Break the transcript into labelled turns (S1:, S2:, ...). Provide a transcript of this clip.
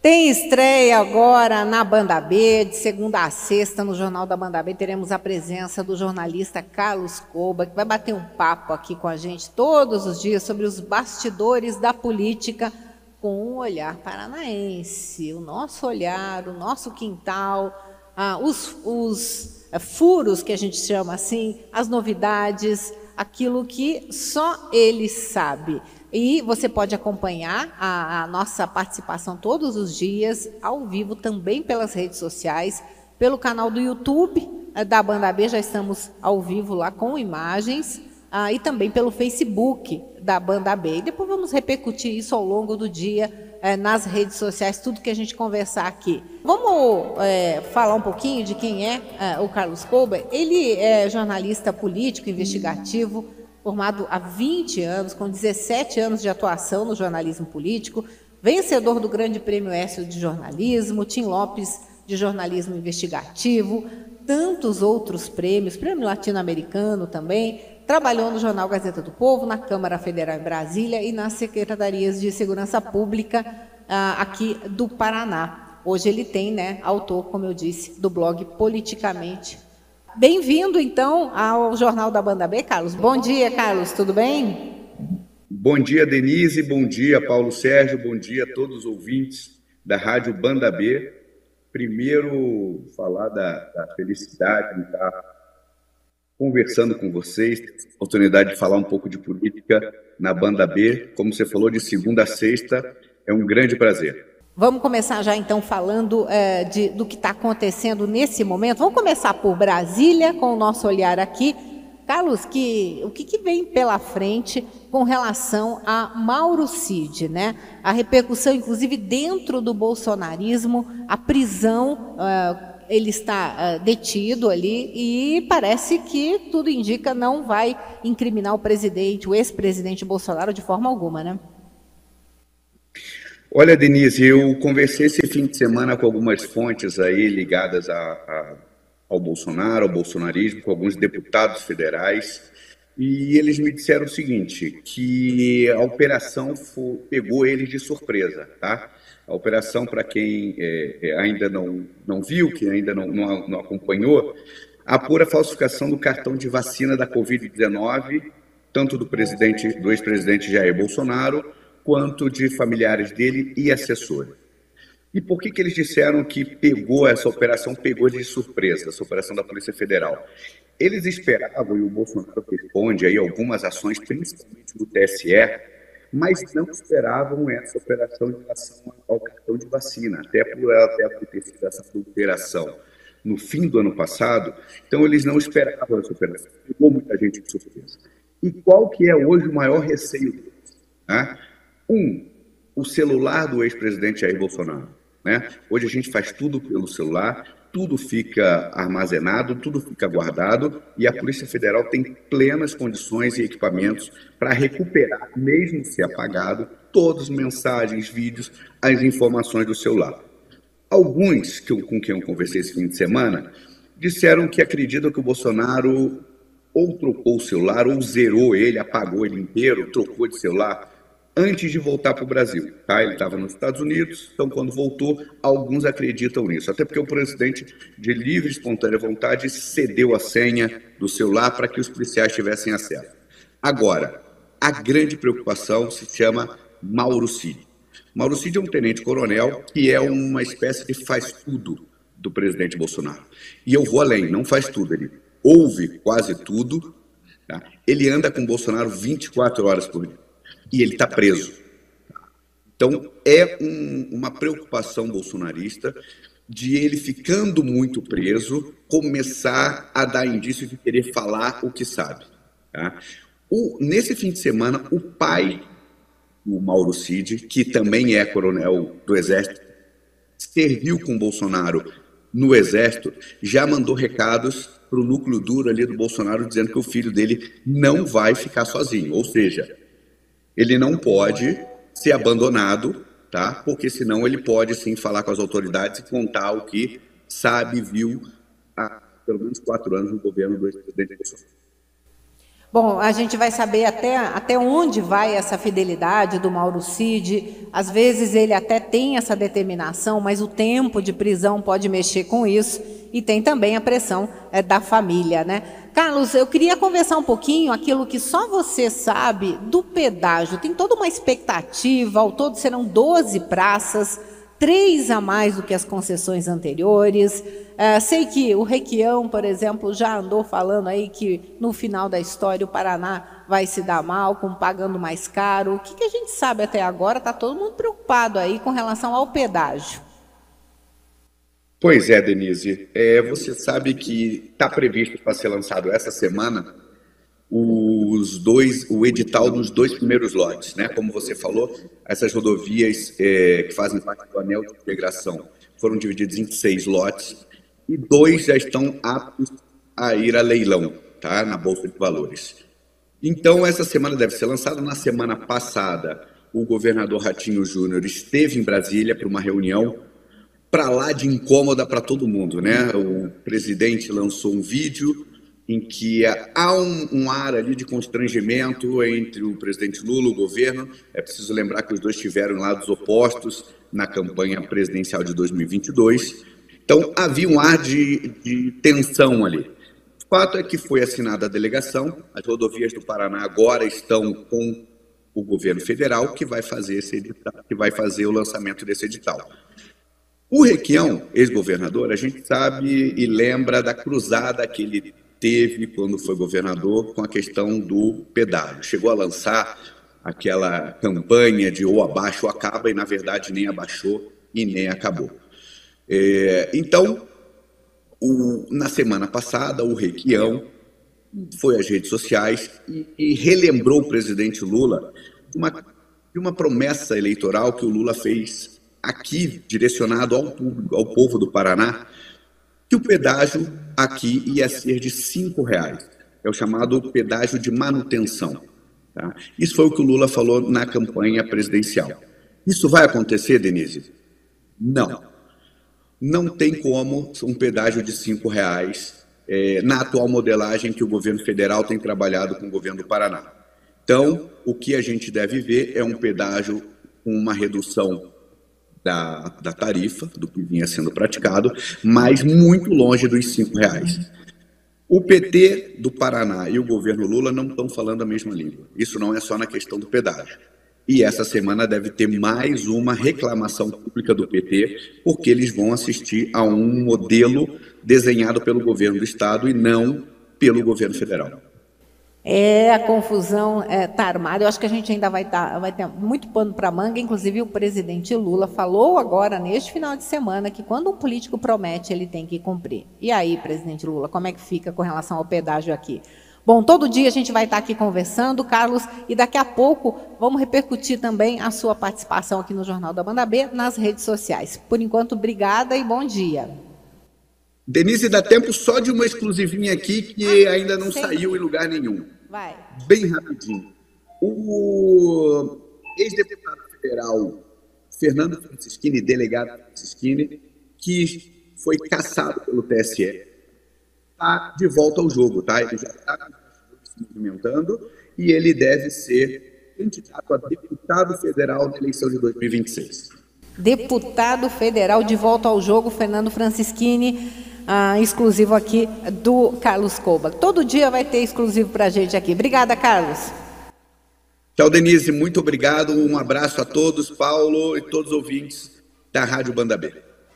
S1: Tem estreia agora na Banda B, de segunda a sexta, no Jornal da Banda B, teremos a presença do jornalista Carlos Koba, que vai bater um papo aqui com a gente todos os dias sobre os bastidores da política, com um olhar paranaense, o nosso olhar, o nosso quintal, os furos que a gente chama assim, as novidades, aquilo que só ele sabe. E você pode acompanhar a nossa participação todos os dias, ao vivo, também pelas redes sociais, pelo canal do YouTube da Banda B, já estamos ao vivo lá com imagens, e também pelo Facebook da Banda B. E depois vamos repercutir isso ao longo do dia nas redes sociais, tudo que a gente conversar aqui. Vamos falar um pouquinho de quem é o Carlos Koba. Ele é jornalista político, investigativo, formado há 20 anos, com 17 anos de atuação no jornalismo político, vencedor do Grande Prêmio Écio de Jornalismo, Tim Lopes de Jornalismo Investigativo, tantos outros prêmios, Prêmio Latino-Americano também, trabalhou no Jornal Gazeta do Povo, na Câmara Federal em Brasília e nas Secretarias de Segurança Pública aqui do Paraná. Hoje ele tem, autor, como eu disse, do blog Politicamente. Bem-vindo, então, ao Jornal da Banda B, Carlos. Bom dia, Carlos, tudo bem?
S2: Bom dia, Denise, bom dia, Paulo Sérgio, bom dia a todos os ouvintes da Rádio Banda B. Primeiro, falar da felicidade de estar conversando com vocês, ter a oportunidade de falar um pouco de política na Banda B. Como você falou, de segunda a sexta, é um grande prazer.
S1: Vamos começar já, então, falando do que está acontecendo nesse momento. Vamos começar por Brasília, com o nosso olhar aqui. Carlos, o que vem pela frente com relação a Mauro Cid, né? A repercussão, inclusive, dentro do bolsonarismo, a prisão, ele está detido ali e parece que, tudo indica, não vai incriminar o presidente, o ex-presidente Bolsonaro de forma alguma, né?
S2: Olha, Denise, eu conversei esse fim de semana com algumas fontes aí ligadas ao Bolsonaro, ao bolsonarismo, com alguns deputados federais, e eles me disseram o seguinte, que a operação pegou eles de surpresa, tá? A operação, para quem ainda não viu, que ainda não acompanhou, apura a falsificação do cartão de vacina da Covid-19, tanto do ex-presidente Jair Bolsonaro, quanto de familiares dele e assessores. E por que eles disseram que essa operação pegou de surpresa, essa operação da Polícia Federal? Eles esperavam, e o Bolsonaro responde aí algumas ações, principalmente do TSE, mas não esperavam essa operação em relação ao cartão de vacina, até por ela ter acontecido essa operação no fim do ano passado, então eles não esperavam essa operação, pegou muita gente de surpresa. E qual que é hoje o maior receio deles? Né? O celular do ex-presidente Jair Bolsonaro. Né? Hoje a gente faz tudo pelo celular, tudo fica armazenado, tudo fica guardado e a Polícia Federal tem plenas condições e equipamentos para recuperar, mesmo se apagado, todas as mensagens, vídeos, as informações do celular. Alguns com quem eu conversei esse fim de semana disseram que acreditam que o Bolsonaro ou trocou o celular ou zerou ele, apagou ele inteiro, trocou de celular antes de voltar para o Brasil. Tá? Ele estava nos Estados Unidos, então quando voltou, alguns acreditam nisso. Até porque o presidente, de livre e espontânea vontade, cedeu a senha do celular para que os policiais tivessem acesso. Agora, a grande preocupação se chama Mauro Cid. Mauro Cid é um tenente-coronel que é uma espécie de faz-tudo do presidente Bolsonaro. E eu vou além, não faz tudo, ele ouve quase tudo, tá? Ele anda com o Bolsonaro 24 horas por dia. E ele está preso. Então, é uma preocupação bolsonarista de ele, ficando muito preso, começar a dar indício de querer falar o que sabe. Tá? Nesse fim de semana, o pai do Mauro Cid, que também é coronel do Exército, serviu com o Bolsonaro no Exército, já mandou recados para o núcleo duro ali do Bolsonaro, dizendo que o filho dele não vai ficar sozinho. Ou seja, ele não pode ser abandonado, tá? Porque senão ele pode sim falar com as autoridades e contar o que sabe, viu há pelo menos 4 anos no governo do ex-presidente Bolsonaro.
S1: Bom, a gente vai saber até onde vai essa fidelidade do Mauro Cid. Às vezes ele até tem essa determinação, mas o tempo de prisão pode mexer com isso. E tem também a pressão da família, né? Carlos, eu queria conversar um pouquinho aquilo que só você sabe do pedágio. Tem toda uma expectativa, ao todo serão 12 praças, 3 a mais do que as concessões anteriores. Sei que o Requião, por exemplo, já andou falando aí que no final da história o Paraná vai se dar mal, pagando mais caro. O que a gente sabe até agora? Está todo mundo preocupado aí com relação ao pedágio.
S2: Pois é, Denise. Você sabe que está previsto para ser lançado essa semana o edital dos 2 primeiros lotes, né? Como você falou, essas rodovias que fazem parte do anel de integração foram divididas em 6 lotes e 2 já estão aptos a ir a leilão, tá? Na Bolsa de Valores. Então, essa semana deve ser lançada. Na semana passada, o governador Ratinho Júnior esteve em Brasília para uma reunião para lá de incômoda para todo mundo, né? O presidente lançou um vídeo em que há um ar ali de constrangimento entre o presidente Lula e o governo. É preciso lembrar que os dois estiveram lados opostos na campanha presidencial de 2022. Então, havia um ar de tensão ali. O fato é que foi assinada a delegação, as rodovias do Paraná agora estão com o governo federal, que vai fazer esse edital, que vai fazer o lançamento desse edital. O Requião, ex-governador, a gente sabe e lembra da cruzada que ele teve quando foi governador com a questão do pedágio. Chegou a lançar aquela campanha de ou abaixa ou acaba, e na verdade nem abaixou e nem acabou. Então, na semana passada, o Requião foi às redes sociais e relembrou o presidente Lula de uma promessa eleitoral que o Lula fez aqui, direcionado ao público, ao povo do Paraná, que o pedágio aqui ia ser de R$5. É o chamado pedágio de manutenção. Tá? Isso foi o que o Lula falou na campanha presidencial. Isso vai acontecer, Denise? Não. Não tem como um pedágio de R$5 na atual modelagem que o governo federal tem trabalhado com o governo do Paraná. Então, o que a gente deve ver é um pedágio com uma redução da tarifa, do que vinha sendo praticado, mas muito longe dos R$5. O PT do Paraná e o governo Lula não estão falando a mesma língua. Isso não é só na questão do pedágio. E essa semana deve ter mais uma reclamação pública do PT, porque eles vão assistir a um modelo desenhado pelo governo do Estado e não pelo governo federal.
S1: A confusão está armada. Eu acho que a gente ainda vai ter muito pano para manga. Inclusive, o presidente Lula falou agora, neste final de semana, que quando um político promete, ele tem que cumprir. E aí, presidente Lula, como é que fica com relação ao pedágio aqui? Bom, todo dia a gente vai estar aqui conversando, Carlos, e daqui a pouco vamos repercutir também a sua participação aqui no Jornal da Banda B nas redes sociais. Por enquanto, obrigada e bom dia.
S2: Denise, dá tempo só de uma exclusivinha aqui que ainda não saiu em lugar nenhum.
S1: Vai.
S2: Bem rapidinho. O ex-deputado federal Fernando Francischini, delegado Francischini, que foi cassado pelo TSE, está de volta ao jogo, tá? Ele já está se movimentando e ele deve ser candidato a deputado federal na eleição de 2026.
S1: Deputado federal de volta ao jogo, Fernando Francischini, exclusivo aqui do Carlos Cobba. Todo dia vai ter exclusivo para a gente aqui. Obrigada, Carlos.
S2: Tchau, Denise. Muito obrigado. Um abraço a todos, Paulo e todos os ouvintes da Rádio Banda B.